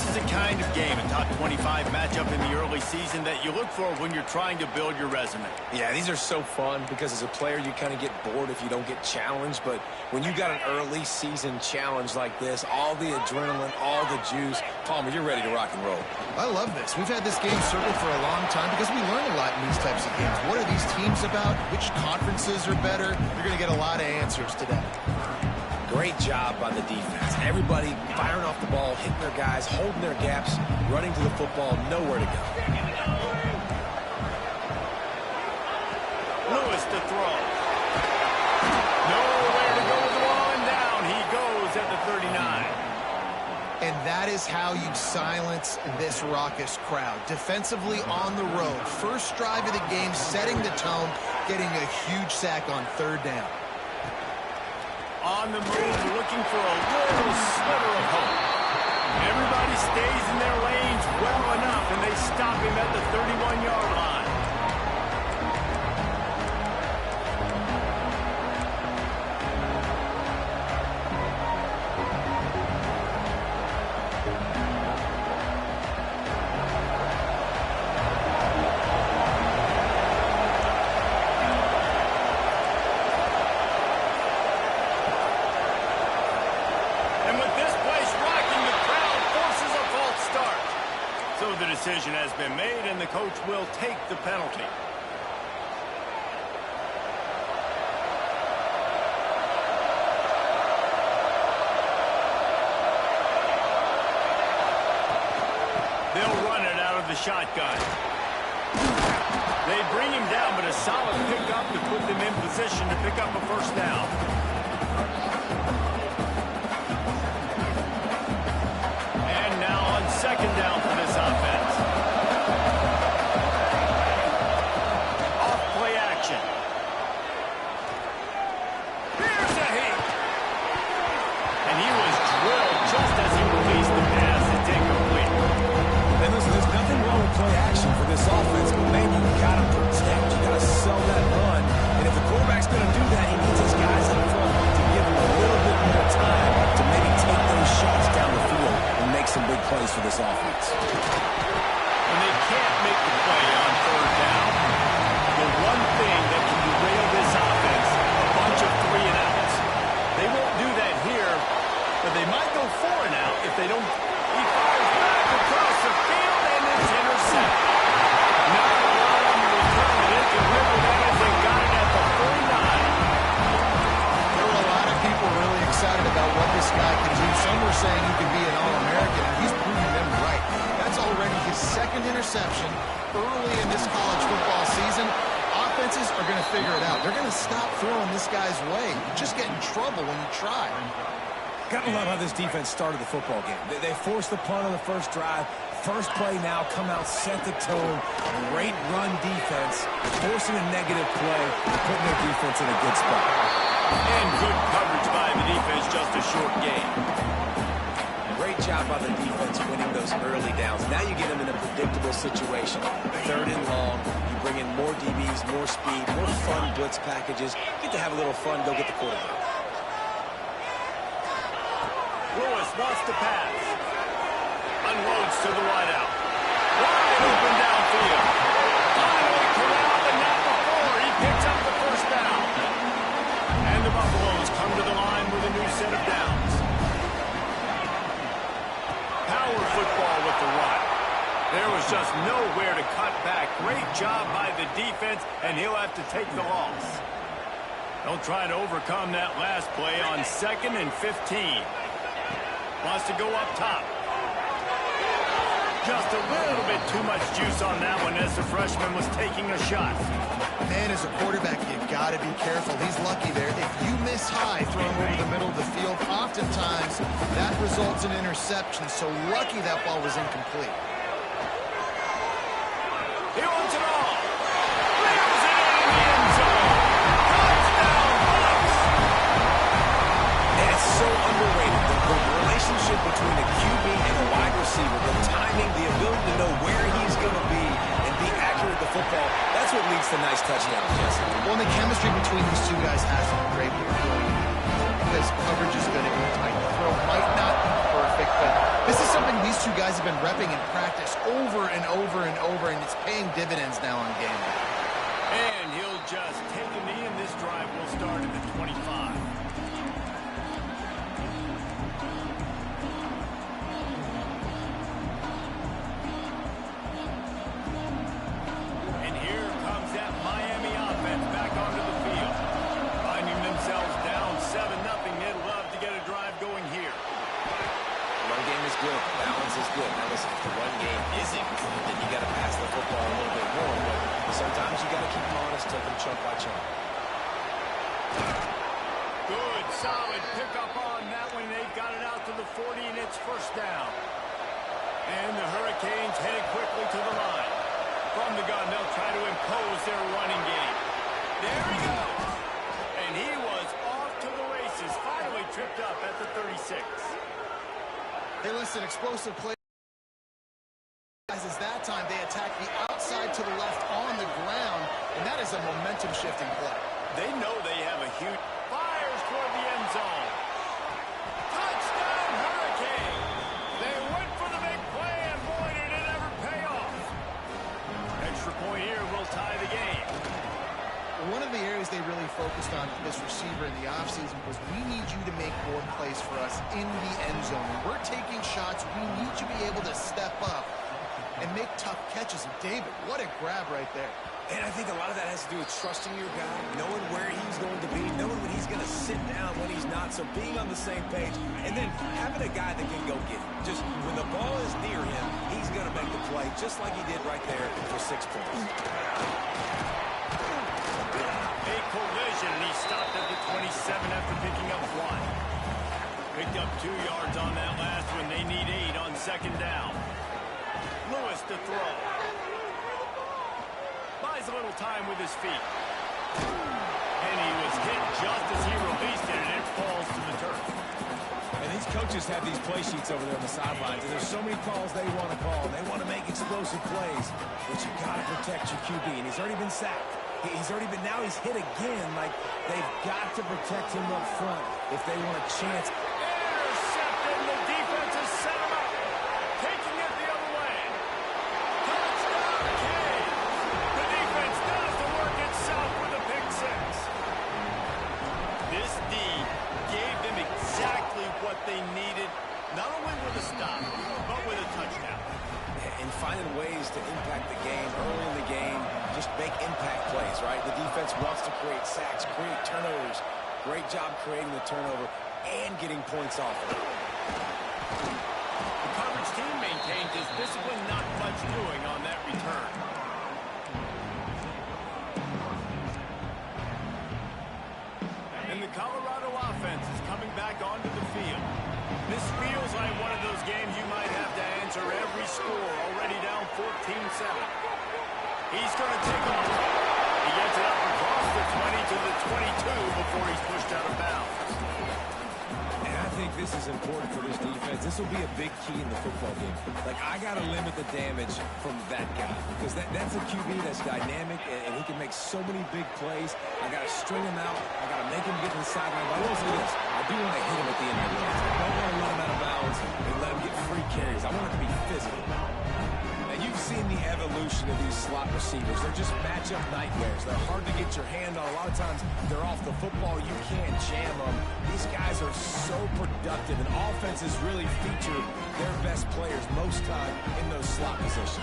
is the kind of game, a top 25 matchup in the early season that you look for when you're trying to build your resume. Yeah, these are so fun because as a player, you kind of get bored if you don't get challenged. But when you got an early season challenge like this, all the adrenaline, all the juice, Palmer, you're ready to rock and roll. I love this. We've had this game circled for a long time because we learn a lot in these types of games. What are these teams about? Which conferences are better? You're going to get a lot of answers today. Great job by the defense. Everybody firing off the ball, hitting their guys, holding their gaps, running to the football, nowhere to go. Lewis to throw. Nowhere to go with the ball, and down he goes at the 39. And that is how you silence this raucous crowd. Defensively on the road. First drive of the game, setting the tone, getting a huge sack on third down. On the move, looking for a little sliver of hope. Everybody stays in their lanes well enough, and they stop him at the 31-yard line. The decision has been made, and the coach will take the penalty. They'll run it out of the shotgun. They bring him down, but a solid pickup to put them in position to pick up a first down. Second down for this offense. Off play action. Here's a hit. And he was drilled just as he released the pass. It's incomplete. And listen, there's nothing wrong with play action for this offense, but man, you got to protect. You got to sell that run. And if the quarterback's going to do that, he needs his guys up front to give him a little bit more time to maybe take those shots down the field and make some big plays for this offense. And they can't make the play on third down. The one thing that can derail this offense, a bunch of 3 and outs. They won't do that here, but they might go 4 and out if they don't. He fires back across the field, and it's intercepted. Not a lot on the return, but it can ripple that as they got it at the 49. There were a lot of people really excited about what this guy can do. Some were saying he could be an All-American, and he's proving them right. That's already his second interception early in this college football season. Offenses are going to figure it out. They're going to stop throwing this guy's way. You just get in trouble when you try. Gotta love how this defense started the football game. They forced the punt on the first drive. First play now, come out, set the tone. Great run defense, forcing a negative play, putting their defense in a good spot. And good coverage by the defense, just a short game. Great job by the defense winning those early downs. Now you get them in a predictable situation. Third and long, you bring in more DBs, more speed, more fun blitz packages. Get to have a little fun, go get the quarterback. Lewis wants to pass. Unloads to the wideout. Wide open downfield. Finally corralled, but not before. He picks up the first down. And the Buffaloes come to the line with a new set of downs. Power football with the run. There was just nowhere to cut back. Great job by the defense, and he'll have to take the loss. They'll try to overcome that last play on 2nd and 15. Wants to go up top. Just a little bit too much juice on that one as the freshman was taking a shot. Man, as a quarterback, you got to be careful. He's lucky there. If you miss high throwing over the middle of the field, oftentimes that results in interception. So lucky that ball was incomplete. He wants it all. Nails it in the end zone. Touchdown, Bucs. And it's so underrated. The relationship between the QB and the wide receiver, the timing, the ability to know where he's going to be and be accurate with the football, that's what leads to nice touchdowns, Jesse. Well, the chemistry between these two guys has been great here because coverage is going to be tight. The throw might not be perfect, but This is something these two guys have been repping in practice over and over and over, and it's paying dividends now on game day. And he'll just take a knee, and this drive will start at the 25. And here comes that Miami offense back onto the field. Finding themselves down 7-0, they'd love to get a drive going here. Run game is good. Balance is good. Now listen, if the run game isn't good, then you got to pass the football a little bit more. But sometimes you got to keep them honest, take them chunk by chunk. Good, solid pickup on that one. They've got it out to the 40, and it's first down. And the Hurricanes headed quickly to the line. From the gun, they'll try to impose their running game. There he goes. And he was off to the races, finally tripped up at the 36. Hey, listen, explosive play. As that time, they attack the outside to the left on the ground, and that is a momentum-shifting play. They know they have a huge... Fires toward the end zone. Touchdown, Hurricane! They went for the big play, and boy, did it ever pay off. Extra point here will tie the game. One of the areas they really focused on for this receiver in the offseason was we need you to make more plays for us in the end zone. When we're taking shots, we need you to be able to step up and make tough catches. And David, what a grab right there. And I think a lot of that has to do with trusting your guy, knowing where he's going to be, knowing when he's going to sit down, when he's not, so being on the same page, and then having a guy that can go get it. Just when the ball is near him, he's going to make the play, just like he did right there for 6 points. A collision, and he stopped at the 27 after picking up 1. Picked up 2 yards on that last one. They need 8 on second down. Lewis to throw. Buys a little time with his feet. And he was hit just as he released it, and it falls to the turf. And these coaches have these play sheets over there on the sidelines, and there's so many calls they want to call. They want to make explosive plays, but you got to protect your QB, and he's already been sacked. He's already been, now he's hit again. Like, they've got to protect him up front if they want a chance. Intercepted, the defense has set him up. Taking it the other way. Touchdown, Canes. The defense does the work itself with a pick 6. This D gave them exactly what they needed, not only with a stop, but with a touchdown. And finding ways to impact the game early in the game, just make impact plays, right? The defense wants to create sacks, create turnovers. Great job creating the turnover and getting points off of it. The coverage team maintained his discipline, not much doing on that return. And the Colorado offense is coming back onto the field. This feels like one of those games you might have to answer every score, already down 14-7. He's going to take off. He gets it up across the 20 to the 22 before he's pushed out of bounds. And I think this is important for this defense. This will be a big key in the football game. Like, I got to limit the damage from that guy because that's a QB that's dynamic and he can make so many big plays. I got to string him out. I got to make him get to the sideline. But I will say this. I do want to hit him at the end of the game. I don't want to let him out of bounds and let him get free carries. I want it to be physical. And you've seen the evolution of these slot receivers. They're just matchup nightmares. They're hard to get your hand on. A lot of times they're off the football. You can't jam them. These guys are so productive, and offenses really feature their best players most time in those slot positions.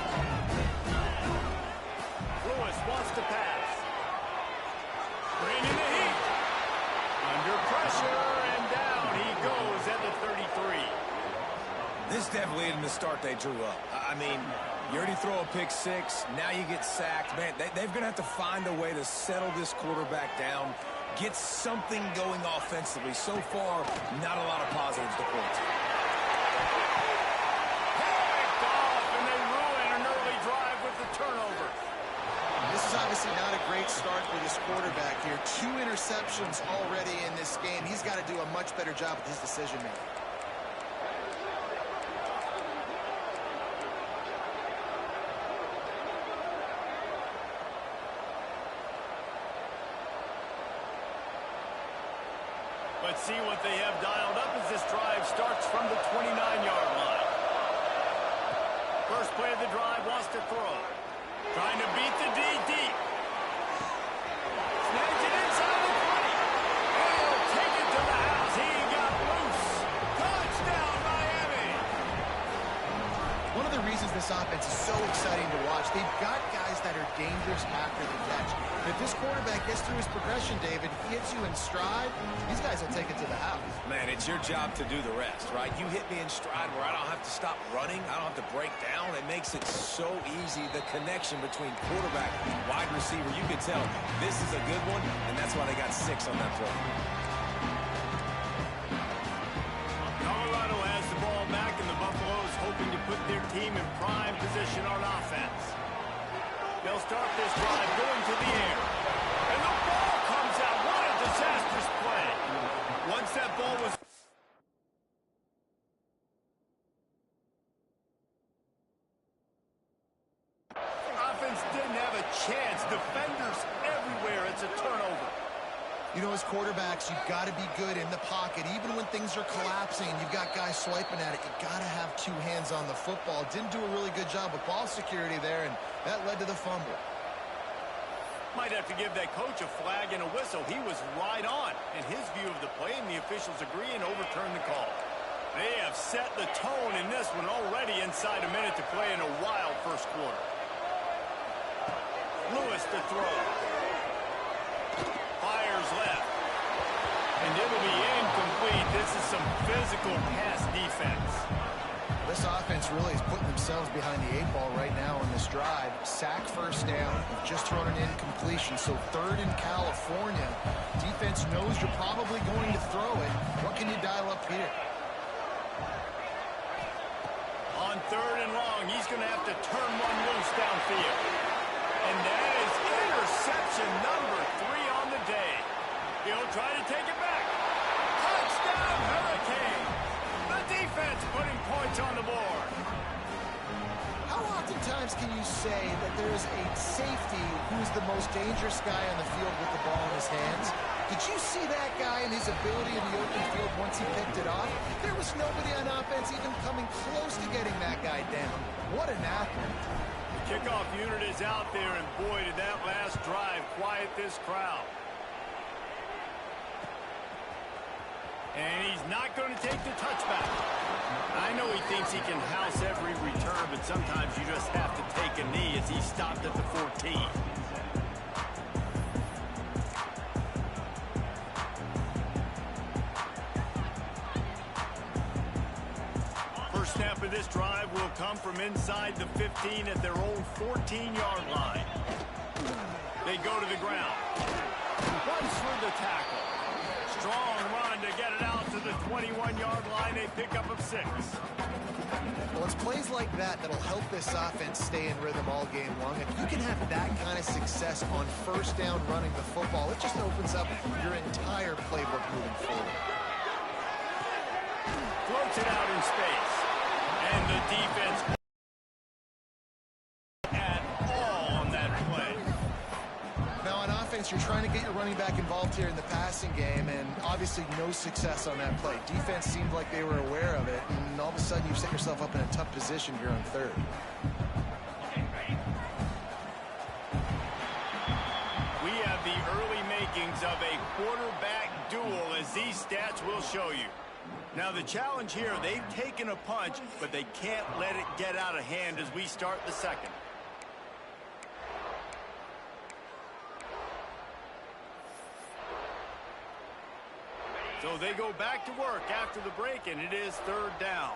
Lewis wants to pass. Bringing the heat. Under pressure, and down he goes at the 33. This definitely isn't the start they drew up. I mean, you already throw a pick 6. Now you get sacked. Man, they're going to have to find a way to settle this quarterback down, get something going offensively. So far, not a lot of positives to point to. Picked off, and they ruin an early drive with the turnover. This is obviously not a great start for this quarterback here. 2 interceptions already in this game. He's got to do a much better job with his decision-making. Let's see what they have dialed up as this drive starts from the 29-yard line. play of the drive, wants to throw. Trying to beat the D deep. Snags it inside the 20. And he'll take it to the house. He got loose. Touchdown, Miami. One of the reasons this offense is so exciting to watch, they've got guys that are dangerous after the catch. And if this quarterback gets through his progression, David, he hits you in stride, these guys will take it to the house. Man, it's your job to do the rest, right? You hit me in stride where I don't have to stop running. I don't have to break down. It makes it so easy, the connection between quarterback and wide receiver. You can tell this is a good one, and that's why they got 6 on that play. Colorado has the ball back, and the Buffaloes hoping to put their team in prime position on offense. They'll start this drive going to the air. And the ball comes out. What a disastrous play. Once that ball was... Offense didn't have a chance. Defenders everywhere. It's a turnover. You know, as quarterbacks, you've got to be good in the pocket. Even when things are collapsing and you've got guys swiping at it, you've got to have 2 hands on the football. Didn't do a really good job of ball security there, and that led to the fumble. Might have to give that coach a flag and a whistle. He was right on in his view of the play, and the officials agree and overturn the call. They have set the tone in this one already inside a minute to play in a wild first quarter. Lewis to throw. Fires left. And it'll be incomplete. This is some physical pass defense. This offense really is putting themselves behind the 8 ball right now on this drive. Sack first down. You've just thrown an incompletion. So 3rd in California. Defense knows you're probably going to throw it. What can you dial up here? On 3rd and long, he's going to have to turn one loose downfield. And that is interception number 3 on the day. He'll try to take it back. Touchdown, Hurricane. The defense putting points on the board. How oftentimes can you say that there's a safety who's the most dangerous guy on the field with the ball in his hands? Did you see that guy and his ability in the open field once he picked it off? There was nobody on offense even coming close to getting that guy down. What an athlete. Kickoff unit is out there, and boy, did that last drive quiet this crowd. And he's not going to take the touchback. I know he thinks he can house every return, but sometimes you just have to take a knee as he stopped at the 14. First snap of this drive will come from inside the 15 at their own 14-yard line. They go to the ground. Runs for the tackle. Strong run to get it out to the 21-yard line. They pick up of 6. Well, it's plays like that that'll help this offense stay in rhythm all game long. If you can have that kind of success on first down running the football, it just opens up your entire playbook moving forward. Floats it out in space. And the defense at all on that play. Now, on offense, you're trying to get your running back involved here in the passing game, and obviously no success on that play. Defense seemed like they were aware of it, and all of a sudden you've set yourself up in a tough position here on 3rd. We have the early makings of a quarterback duel, as these stats will show you. Now, the challenge here, they've taken a punch, but they can't let it get out of hand as we start the second. So they go back to work after the break, and it is 3rd down.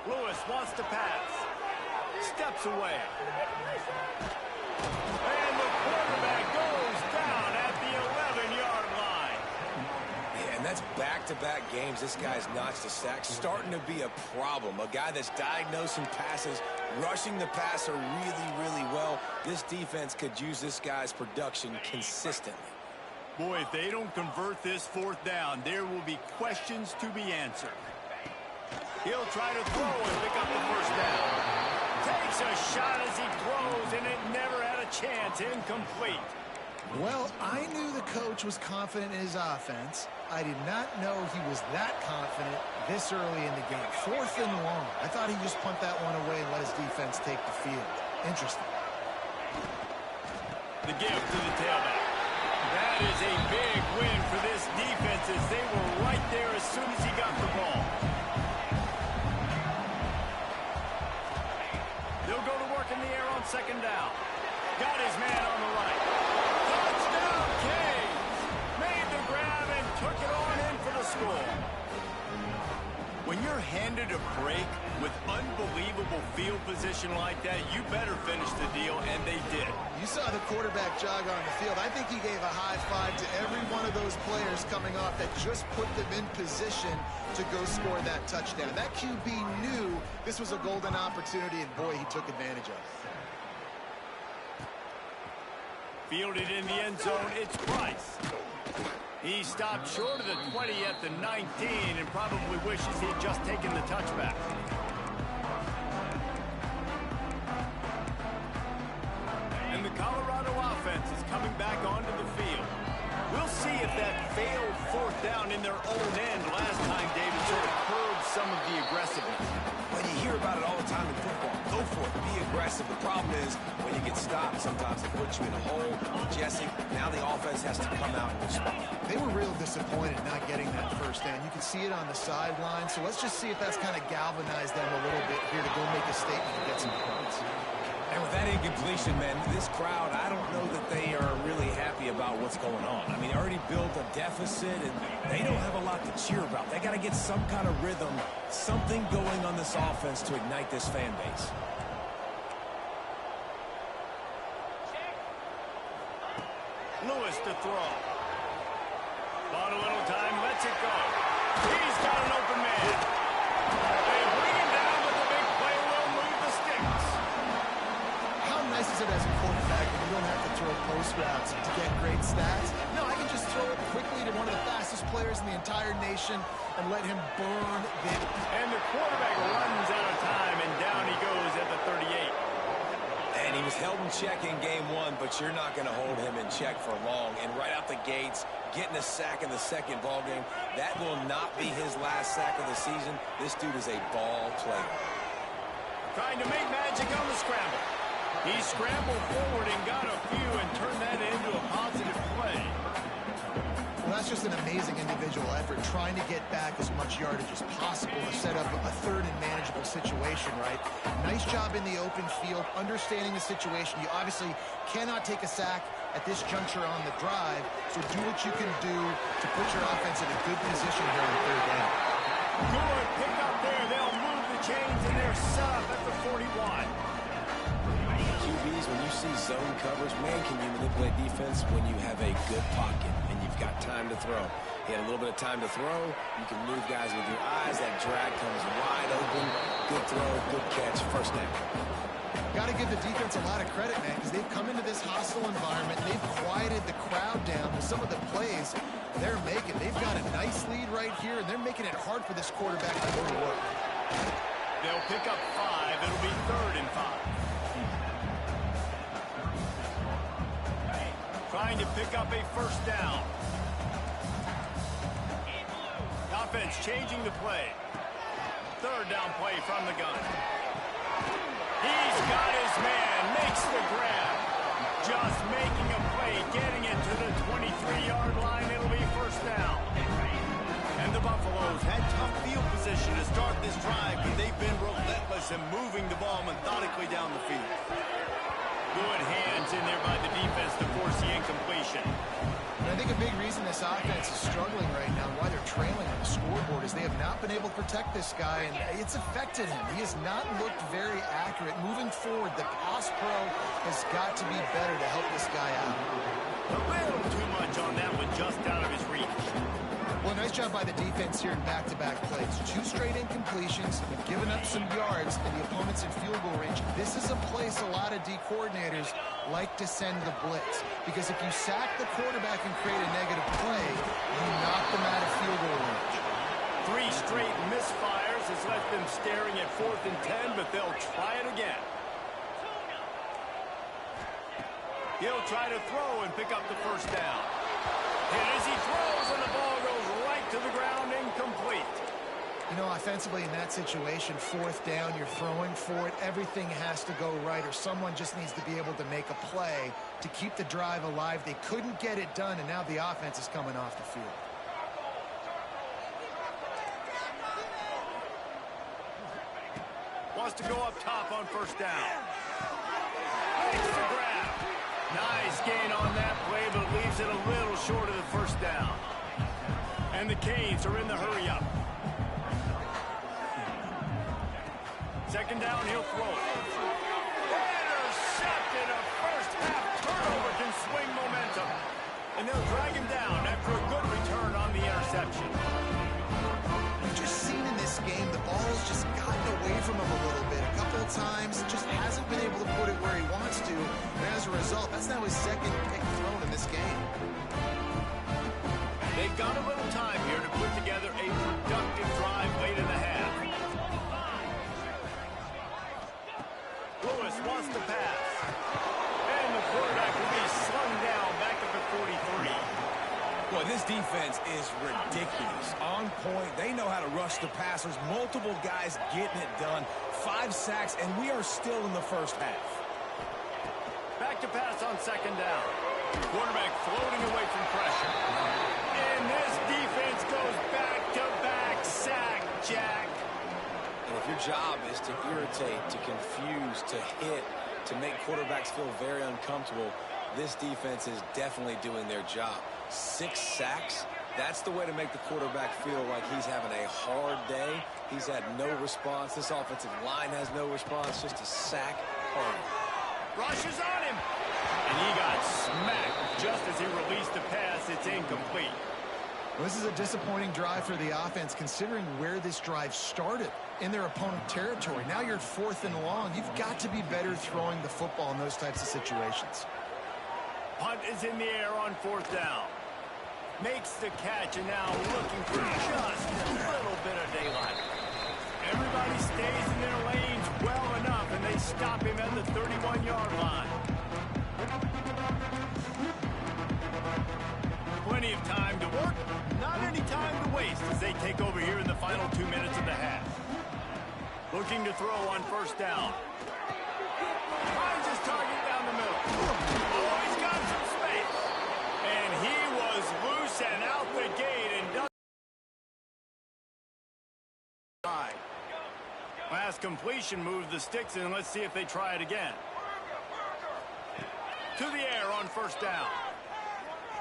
Lewis wants to pass. Steps away. And the quarterback goes down at the 11-yard line. Yeah, and that's back-to-back games. This guy's notched a sack. Starting to be a problem. A guy that's diagnosing passes, rushing the passer really, really well. This defense could use this guy's production consistently. Boy, if they don't convert this 4th down, there will be questions to be answered. He'll try to throw and pick up the first down. Takes a shot as he throws, and it never had a chance. Incomplete. Well, I knew the coach was confident in his offense. I did not know he was that confident this early in the game. 4th and long. I thought he'd just punt that one away and let his defense take the field. Interesting. The gift to the tailback. That is a big win for this defense as they were right there as soon as he got the ball. They'll go to work in the air on 2nd down. Got his man on the right. Touchdown, Canes! Made the grab and took it on in for the score. When you're handed a break with unbelievable field position like that, you better finish the deal, and they did. You saw the quarterback jog on the field. I think he gave a high five to every one of those players coming off that just put them in position to go score that touchdown. That QB knew this was a golden opportunity, and boy, he took advantage of it. Fielded in the end zone, it's Price. He stopped short of the 20 at the 19 and probably wishes he'd just taken the touchback. And the Colorado offense is coming back onto the field. We'll see if that failed 4th down in their own end last time, David, sort of curbed some of the aggressiveness. Well, you hear about it all the time in football. Go for it. Be aggressive. The problem is when you get stopped, sometimes they put you in a hole. Jesse, now the offense has to come out and respond. They were real disappointed not getting that 1st down. You can see it on the sideline. So let's just see if that's kind of galvanized them a little bit here to go make a statement and get some points. And with that incompletion, man, this crowd, I don't know that they are really happy about what's going on. I mean, they already built a deficit, and they don't have a lot to cheer about. They got to get some kind of rhythm, something going on this offense to ignite this fan base. Lewis to throw. Bought a little time, lets it go. He's got an open man. They bring him down, but the big play will move the sticks. How nice is it as a quarterback when you don't have to throw post routes to get great stats? No, I can just throw it quickly to one of the fastest players in the entire nation and let him burn them. And the quarterback runs out of time, and down he goes at the 38. And he was held in check in game 1, but you're not going to hold him in check for long. And right out the gates, getting a sack in the 2nd ball game, that will not be his last sack of the season. This dude is a ball player. Trying to make magic on the scramble. He scrambled forward and got a few and turned that into a positive play. Well, that's just an amazing individual effort, trying to get back as much yardage as possible to set up a 3rd and manageable situation, right? Nice job in the open field, understanding the situation. You obviously cannot take a sack at this juncture on the drive, so do what you can do to put your offense in a good position here on 3rd down. Good pick up there. They'll move the chains, and they're set up at the 41. QBs, when you see zone coverage, man, can you manipulate defense when you have a good pocket and you've got time to throw. He had a little bit of time to throw. You can move guys with your eyes. That drag comes wide open. Good throw, good catch, 1st down. Got to give the defense a lot of credit, man, because they've come into this hostile environment. They've quieted the crowd down with some of the plays they're making. They've got a nice lead right here, and they're making it hard for this quarterback to go to work. They'll pick up 5. It'll be 3rd and 5. Trying to pick up a 1st down. Offense changing the play. 3rd down play from the gun. He's got his man, makes the grab. Just making a play, getting it to the 23-yard line. It'll be 1st down. And the Buffaloes had tough field position to start this drive, but they've been relentless in moving the ball methodically down the field. Good hands in there by the defense to force the incompletion. And I think a big reason this offense is struggling right now, why they're trailing on the scoreboard, is they have not been able to protect this guy, and it's affected him. He has not looked very accurate. Moving forward, the pass pro has got to be better to help this guy out. A little too much on that one, just out of his reach. Well, nice job by the defense here in back-to-back plays. 2 straight incompletions, giving up some yards, and the opponent's in field goal range. This is a place a lot of D coordinators like to send the blitz, because if you sack the quarterback and create a negative play, you knock them out of field goal range. 3 straight misfires has left them staring at 4th and 10, but they'll try it again. He'll try to throw and pick up the 1st down. And as he throws, and the ball goes to the ground, incomplete. You know, offensively in that situation, fourth down, you're throwing for it. Everything has to go right, or someone just needs to be able to make a play to keep the drive alive. They couldn't get it done, and now the offense is coming off the field. Wants to go up top on first down. Makes the grab. Nice gain on that play, but leaves it a little short of the first down. And the Canes are in the hurry-up. Second down, he'll throw it. Intercepted. A first-half turnover can swing momentum. And they'll drag him down after a good return on the interception. We've just seen in this game the ball's just gotten away from him a little bit. A couple of times, just hasn't been able to put it where he wants to. And as a result, that's now his second pick thrown in this game. They've got a little time here to put together a productive drive late in the half. Lewis wants to pass. And the quarterback will be slung down back at the 43. Well, this defense is ridiculous. On point. They know how to rush the passers. Multiple guys getting it done. 5 sacks, and we are still in the first half. Back to pass on second down. Quarterback floating away from pressure. And this defense goes back-to-back sack, Jack. And if your job is to irritate, to confuse, to hit, to make quarterbacks feel very uncomfortable, this defense is definitely doing their job. 6 sacks, that's the way to make the quarterback feel like he's having a hard day. He's had no response. This offensive line has no response, just a sack party. Rushes on him. And he got smacked just as he released the pass. It's incomplete. Well, this is a disappointing drive for the offense, considering where this drive started in their opponent territory. Now you're 4th and long. You've got to be better throwing the football in those types of situations. Punt is in the air on 4th down. Makes the catch, and now looking for just a little bit of daylight. Everybody stays in their lanes well enough, and they stop him at the 31-yard line. Plenty of time to work, not any time to waste as they take over here in the final 2 minutes of the half. Looking to throw on first down. Finds his target down the middle. Oh, he's got some space. And he was loose and out the gate and doesn't. Last completion moved the sticks in. Let's see if they try it again. To the air on first down.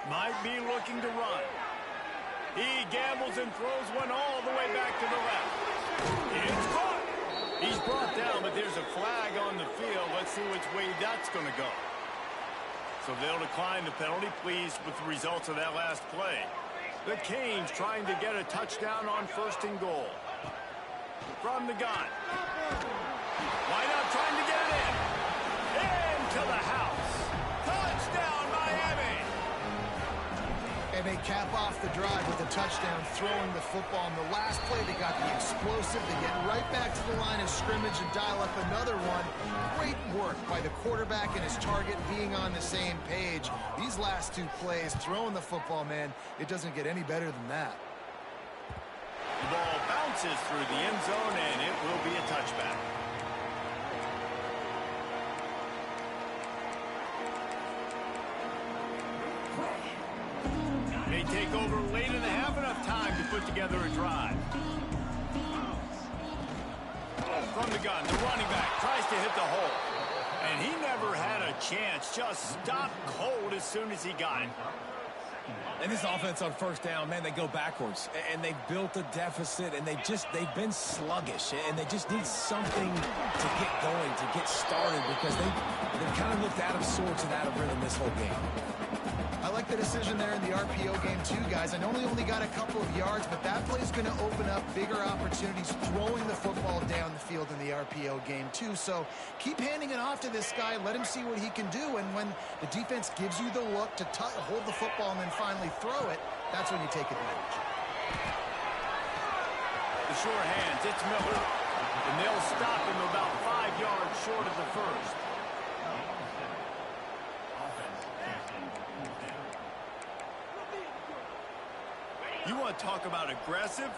Might be looking to run. He gambles and throws one all the way back to the left. It's caught. He's brought down, but there's a flag on the field. Let's see which way that's going to go. So they'll decline the penalty, pleased with the results of that last play. The Canes trying to get a touchdown on 1st and goal. From the gun. Why not trying to get it in? Into the house. Touchdown, Miami. And they cap off the drive with a touchdown, throwing the football. In the last play, they got the explosive. They get right back to the line of scrimmage and dial up another one. Great work by the quarterback and his target being on the same page. These last 2 plays, throwing the football, man, it doesn't get any better than that. The ball bounces through the end zone, and it will be a touchback. They take over late in the half, enough time to put together a drive. From the gun, the running back tries to hit the hole. And he never had a chance, just stopped cold as soon as he got it. And this offense on first down, man, they go backwards. And they've built a deficit, and they've been sluggish. And they just need something to get going, to get started, because they've kind of looked out of sorts and out of rhythm this whole game. I like the decision there in the RPO game too, guys. I know they only got a couple of yards, but that play's going to open up bigger opportunities throwing the football down the field in the RPO game too. So keep handing it off to this guy. Let him see what he can do. And when the defense gives you the look to hold the football and then finally throw it, that's when you take advantage. The sure hands, it's Miller. And they'll stop him about 5 yards short of the first. You want to talk about aggressive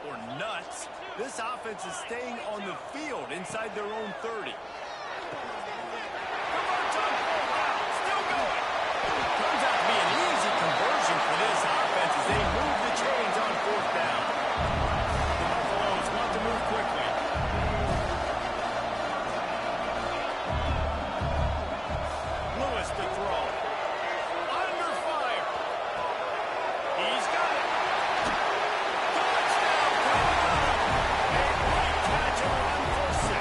or nuts? This offense is staying on the field inside their own 30. Converts on fourth down. Still going. Turns out to be an easy conversion for this offense as they move the chains on fourth down. The Buffaloes want to move quickly. Lewis to throw. Under fire. He's got it. Touchdown, Colorado. A great catch and run for 6.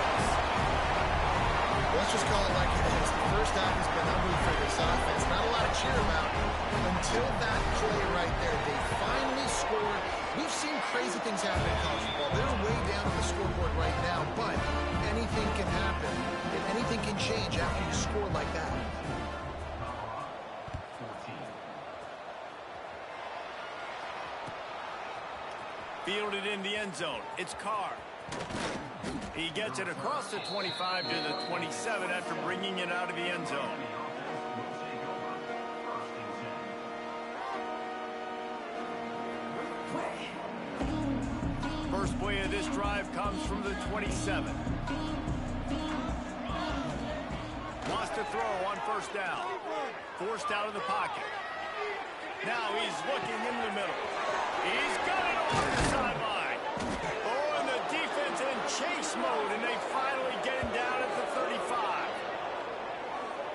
Let's just call it like it is. The first half has been ugly for this offense. Not a lot to cheer about until that play right there. They finally scored. We've seen crazy things happen in college football. They're way down on the scoreboard right now, but anything can happen, and anything can change after you score like that. Fielded in the end zone. It's Carr. He gets it across the 25 to the 27 after bringing it out of the end zone. First play of this drive comes from the 27. Wants to throw on first down. Forced out of the pocket. Now he's looking in the middle. He's got it on the sideline. Oh, and the defense in chase mode, and they finally get him down at the 35.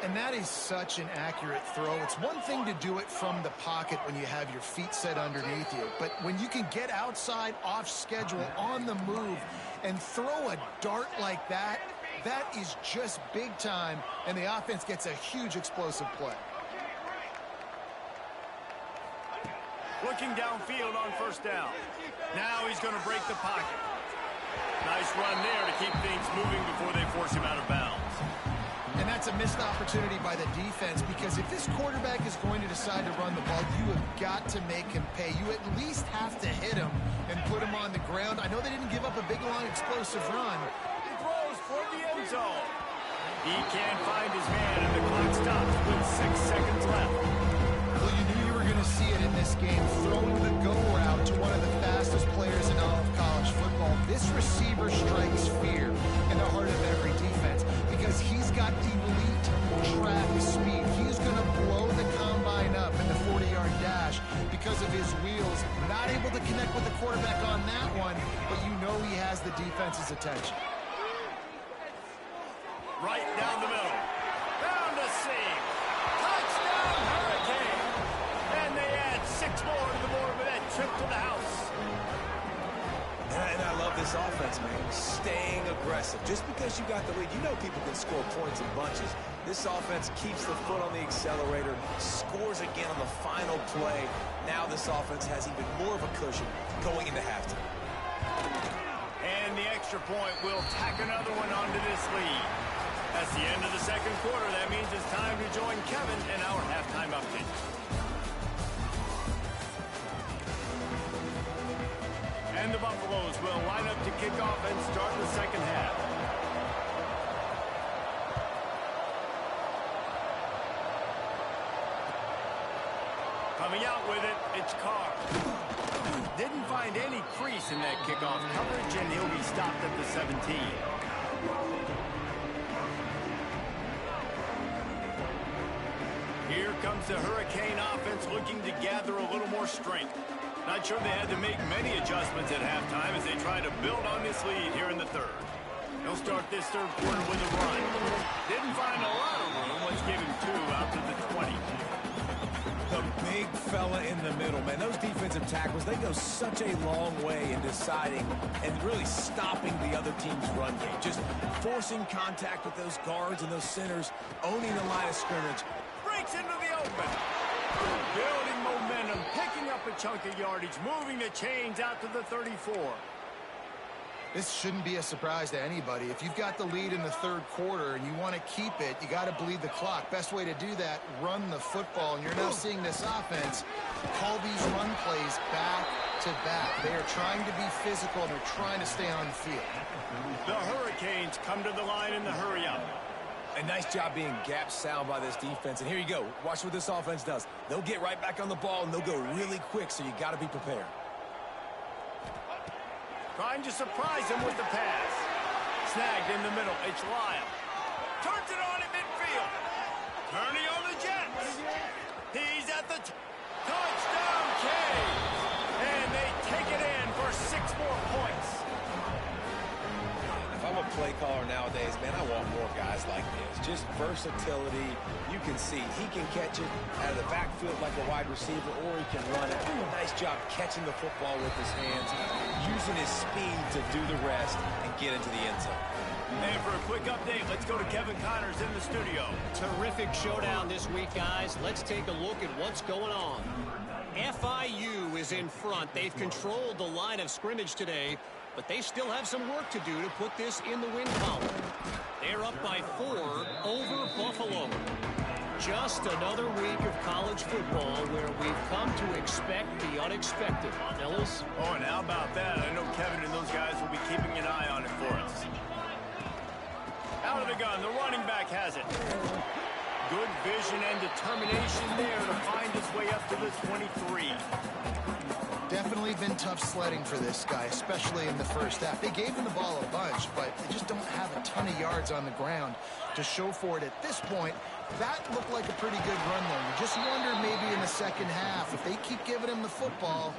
And that is such an accurate throw. It's one thing to do it from the pocket when you have your feet set underneath you, but when you can get outside, off schedule, on the move, and throw a dart like that, that is just big time, and the offense gets a huge explosive play. Looking downfield on first down. Now he's going to break the pocket. Nice run there to keep things moving before they force him out of bounds. And that's a missed opportunity by the defense, because if this quarterback is going to decide to run the ball, you have got to make him pay. You at least have to hit him and put him on the ground. I know they didn't give up a big, long, explosive run. He throws for the end zone. He can't find his man, and the clock stops with 6 seconds left. Well, you knew you were going to see it in this game, throwing the go route to one of the fastest players in all of college football. This receiver strikes fear in the heart of every defense because he's got elite track speed. He's going to blow the combine up in the 40-yard dash because of his wheels. Not able to connect with the quarterback on that one, but you know he has the defense's attention. Right down the middle. Down the seam. Touchdown, Hurricane. And they add 6 more to the board with that trip to the house. And I love this offense, man. Staying aggressive. Just because you got the lead, you know people can score points in bunches. This offense keeps the foot on the accelerator, scores again on the final play. Now this offense has even more of a cushion going into halftime. And the extra point will tack another one onto this lead. That's the end of the second quarter. That means it's time to join Kevin in our halftime update. And the Buffaloes will line up to kick off and start the second half. Coming out with it, it's Carr. Didn't find any crease in that kickoff coverage, and he'll be stopped at the 17. Here comes the Hurricane offense looking to gather a little more strength. Not sure they had to make many adjustments at halftime as they try to build on this lead here in the third. They'll start this third quarter with a run. Didn't find a lot of room. Let's give him 2 out to the 20. The big fella in the middle, man. Those defensive tackles, they go such a long way in deciding and really stopping the other team's run game. Just forcing contact with those guards and those centers, owning the line of scrimmage. Breaks into the open. Building momentum, picking up a chunk of yardage, moving the chains out to the 34. This shouldn't be a surprise to anybody. If you've got the lead in the third quarter and you want to keep it, you got to bleed the clock. Best way to do that, run the football. And you're now seeing this offense call these run plays back to back. They are trying to be physical, and they're trying to stay on the field. The Hurricanes come to the line in the hurry-up. A nice job being gap sound by this defense. And here you go. Watch what this offense does. They'll get right back on the ball, and they'll go really quick, so you got to be prepared. Trying to surprise him with the pass. Snagged in the middle. It's Lyle. Turns it on in midfield. Turning on the Jets. He's at the touchdown cage. And they take it in for 6 more points. If I'm a play caller nowadays, man, I want more guys like this. Just versatility. You can see he can catch it out of the backfield like a wide receiver, or he can run it. Do a nice job catching the football with his hands, using his speed to do the rest and get into the end zone. And for a quick update, let's go to Kevin Connors in the studio. Terrific showdown this week, guys. Let's take a look at what's going on. FIU is in front. They've controlled the line of scrimmage today, but they still have some work to do to put this in the win column. They're up by 4 over Buffalo. Just another week of college football where we've come to expect the unexpected. Fellas? Oh, and how about that? I know Kevin and those guys will be keeping an eye on it for us. Out of the gun, the running back has it. Good vision and determination there to find his way up to the 23. Definitely been tough sledding for this guy, especially in the first half. They gave him the ball a bunch, but they just don't have a ton of yards on the ground to show for it at this point. That looked like a pretty good run, though. You just wonder maybe in the second half, if they keep giving him the football,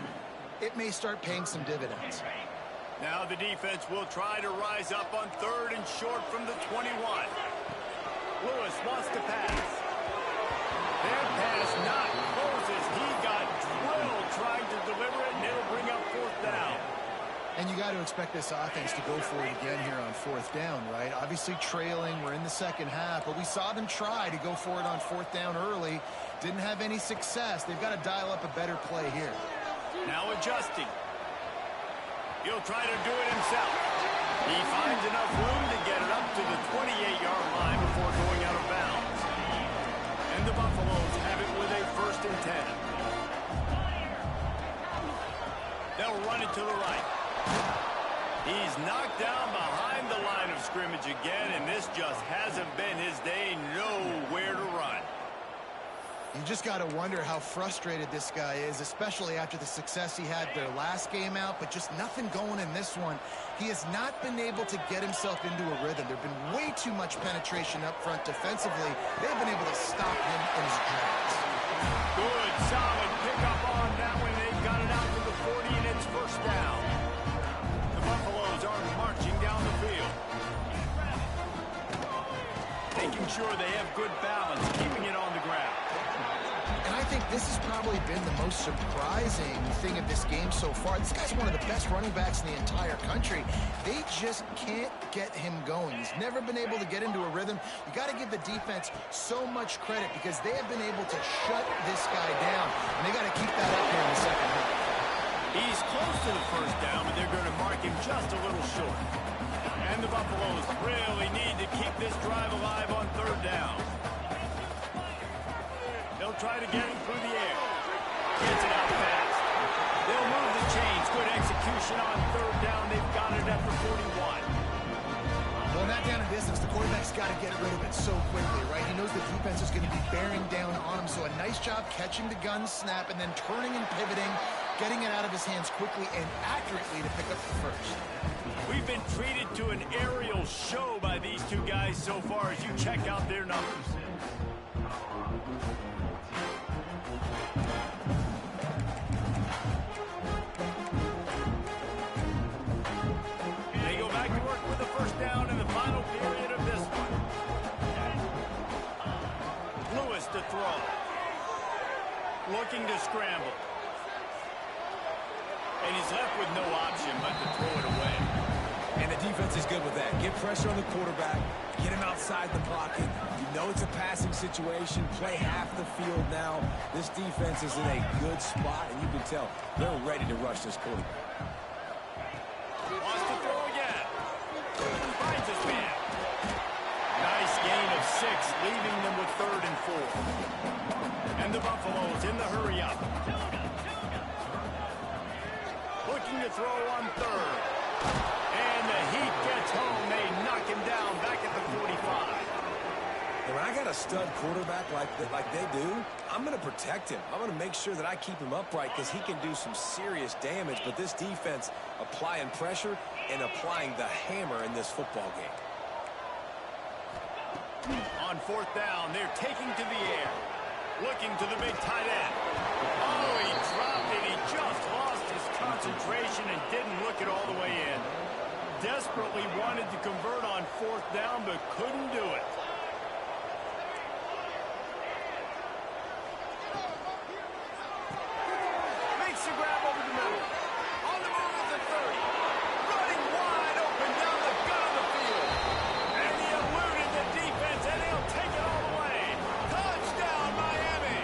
it may start paying some dividends. Now the defense will try to rise up on 3rd and short from the 21. Lewis wants to pass. Their pass not closes. He got drilled trying to deliver it, and it'll bring up 4th down. And you got to expect this offense to go for it again here on 4th down, right? Obviously trailing, we're in the second half, but we saw them try to go for it on 4th down early. Didn't have any success. They've got to dial up a better play here. Now adjusting. He'll try to do it himself. He finds enough room to get it up to the 28-yard line before going out of bounds. And the Buffaloes have it with a 1st and 10. They'll run it to the right. He's knocked down behind the line of scrimmage again, and this just hasn't been his day. Nowhere to run. You just got to wonder how frustrated this guy is, especially after the success he had their last game out, but just nothing going in this one. He has not been able to get himself into a rhythm. There's been way too much penetration up front defensively. They've been able to stop him in his tracks. Good, solid pickup on that one. They've got it out to the 40, and it's 1st down. The Buffaloes are marching down the field. Making sure they have good balance, keeping it on the ground. And I think this has probably been the most surprising thing of this game so far. This guy's one of the best running backs in the entire country. They just can't get him going. He's never been able to get into a rhythm. You got to give the defense so much credit because they have been able to shut this guy down. And they got to keep that up here in the second half. He's close to the 1st down, but they're going to mark him just a little short. And the Buffaloes really need to keep this drive alive on 3rd down. They'll try to get him through the air. Gets it out fast. They'll move the chains. Good execution on 3rd down. They've got it at the 41. Well, not down in distance. The quarterback's got to get rid of it so quickly, right? He knows the defense is going to be bearing down on him. So a nice job catching the gun snap and then turning and pivoting, getting it out of his hands quickly and accurately to pick up the 1st. We've been treated to an aerial show by these two guys so far as you check out their numbers. They go back to work with the 1st down in the final period of this one. Lewis to throw. Looking to scramble. And he's left with no option but to throw it away. And the defense is good with that. Get pressure on the quarterback, get him outside the pocket. You know it's a passing situation. Play half the field now. This defense is in a good spot, and you can tell they're ready to rush this quarterback. Wants to throw again. Finds his man. Nice gain of 6, leaving them with 3rd and 4. And the Buffaloes in the hurry up. Looking to throw on 3rd. And the heat gets home. They knock him down back at the 45. And when I got a stud quarterback like they do, I'm going to protect him. I'm going to make sure that I keep him upright because he can do some serious damage. But this defense applying pressure and applying the hammer in this football game. On fourth down, they're taking to the air. Looking to the big tight end. Oh, he dropped it. He just lost his concentration and didn't look it all the way in. Desperately wanted to convert on fourth down, but couldn't do it. Makes the grab over the middle. On the move at the 30. Running wide open down the gut of the field. And he eluded the defense, and he'll take it all the way. Touchdown, Miami.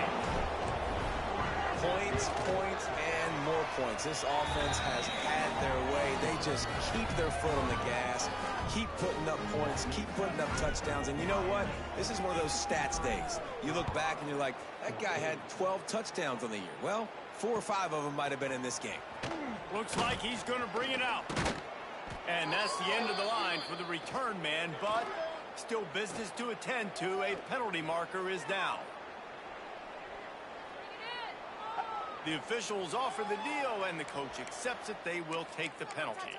Points, and more points. This offense has had their way. They just keep their foot on the gas, keep putting up points, keep putting up touchdowns. And you know what? This is one of those stats days. You look back and you're like, that guy had 12 touchdowns on the year. Well, 4 or 5 of them might have been in this game. Looks like he's going to bring it out. And that's the end of the line for the return man, but still business to attend to. A penalty marker is down. The officials offer the deal, and the coach accepts it. They will take the penalty.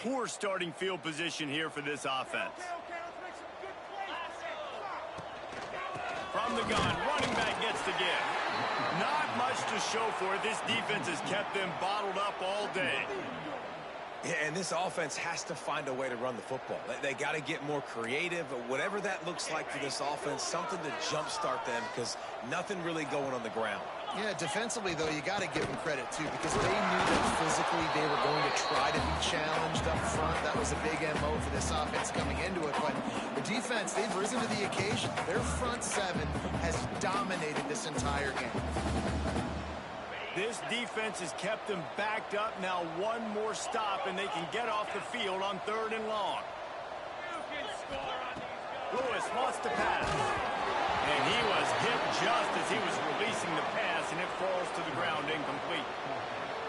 Poor starting field position here for this offense. From the gun, running back gets the give. Not much to show for it. This defense has kept them bottled up all day. Yeah, and this offense has to find a way to run the football. They got to get more creative, whatever that looks like for this offense, something to jumpstart them because nothing really going on the ground. Yeah, defensively, though, you got to give them credit, too, because they knew that physically they were going to try to be challenged up front. That was a big MO for this offense coming into it. But the defense, they've risen to the occasion. Their front seven has dominated this entire game. This defense has kept them backed up. Now one more stop, and they can get off the field on 3rd and long. Lewis wants to pass. And he was hit just as he was releasing the pass, and it falls to the ground incomplete.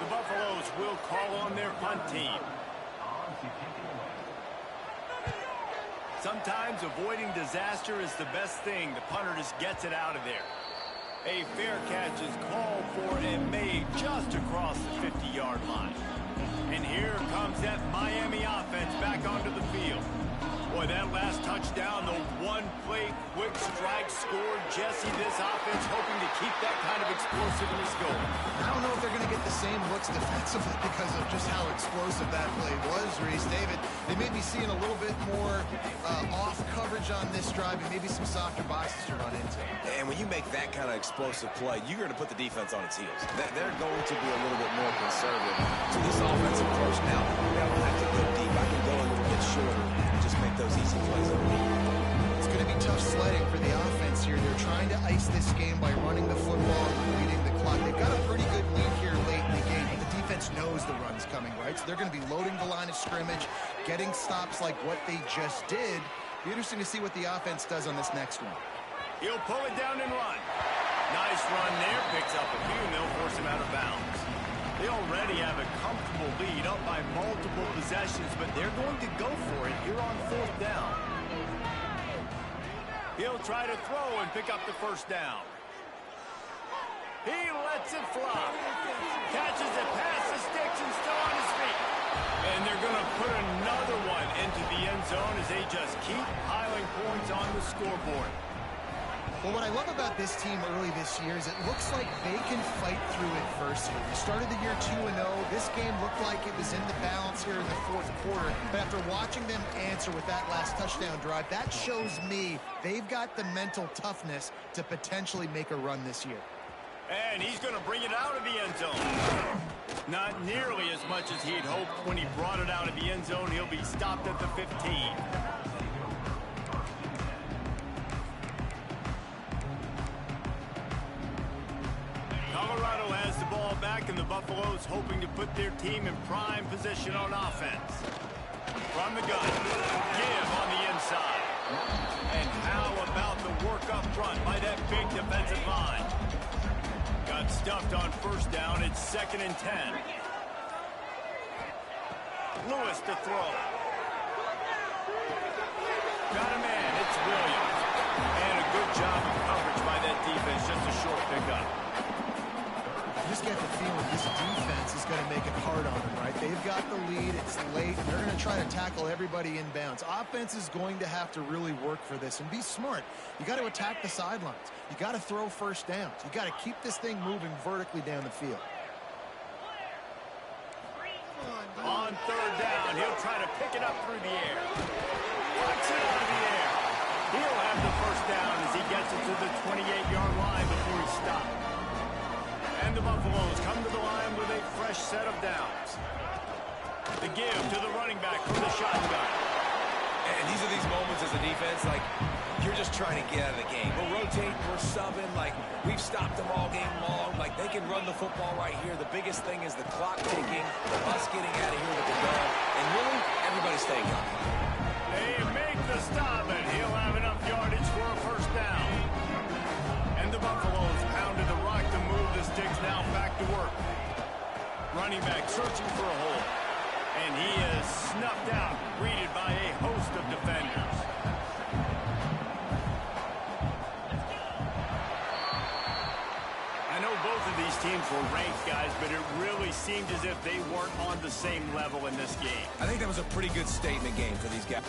The Buffaloes will call on their punt team. Sometimes avoiding disaster is the best thing. The punter just gets it out of there. A fair catch is called for and made just across the 50-yard line. And here comes that Miami offense back onto the field. Boy, that last touchdown, the one-play quick strike scored. Jesse, this offense hoping to keep that kind of explosiveness going. I don't know if they're going to get the same looks defensively because of just how explosive that play was, Reese. David, they may be seeing a little bit more off coverage on this drive and maybe some softer boxes to run into. And when you make that kind of explosive play, you're going to put the defense on its heels. They're going to be a little bit more conservative to this offensive approach. Now, I don't have to go deep. I can go a little bit shorter and just make those easy plays. It's going to be tough sledding for the offense here. They're trying to ice this game by running the football and leading the clock. They've got a pretty good lead here late in the game, but the defense knows the run's coming, right? So they're going to be loading the line of scrimmage, getting stops like what they just did. Be interesting to see what the offense does on this next one. He'll pull it down and run. Nice run there. Picks up a few, and they'll force him out of bounds. They already have a comfortable lead up by multiple possessions, but they're going to go for it here on 4th down. He'll try to throw and pick up the first down. He lets it fly. Catches it past the sticks and still on his feet. And they're going to put another one into the end zone as they just keep piling points on the scoreboard. Well, what I love about this team early this year is it looks like they can fight through adversity. They started the year 2-0. This game looked like it was in the balance here in the 4th quarter. But after watching them answer with that last touchdown drive, that shows me they've got the mental toughness to potentially make a run this year. And he's going to bring it out of the end zone. Not nearly as much as he'd hoped when he brought it out of the end zone. He'll be stopped at the 15. Colorado has the ball back, and the Buffaloes hoping to put their team in prime position on offense. From the gun, give on the inside. And how about the work up front by that big defensive line? Got stuffed on 1st down. It's 2nd and 10. Lewis to throw. Got a man. It's Williams. And a good job of coverage by that defense. Just a short pickup. You just get the feeling this defense is going to make it hard on them, right? They've got the lead. It's late. They're going to try to tackle everybody inbounds. Offense is going to have to really work for this and be smart. You got to attack the sidelines. You got to throw first downs. You got to keep this thing moving vertically down the field. On third down, he'll try to pick it up through the air. Knocks it out of the air. He'll have the first down as he gets it to the 28-yard line before he stops. And the Buffaloes come to the line with a fresh set of downs. The give to the running back from the shotgun. And these are these moments as a defense, like, you're just trying to get out of the game. We're rotating, we're subbing, like, we've stopped them all game long. Like, they can run the football right here. The biggest thing is the clock ticking, us getting out of here with the ball, and really, everybody staying healthy. They make the stop, and he'll have enough yardage for a first down. And the Buffaloes pounded the rock to move the sticks now back to work. Running back searching for a hole. And he is snuffed out, greeted by a host of defenders. I know both of these teams were ranked, guys, but it really seemed as if they weren't on the same level in this game. I think that was a pretty good statement game for these guys.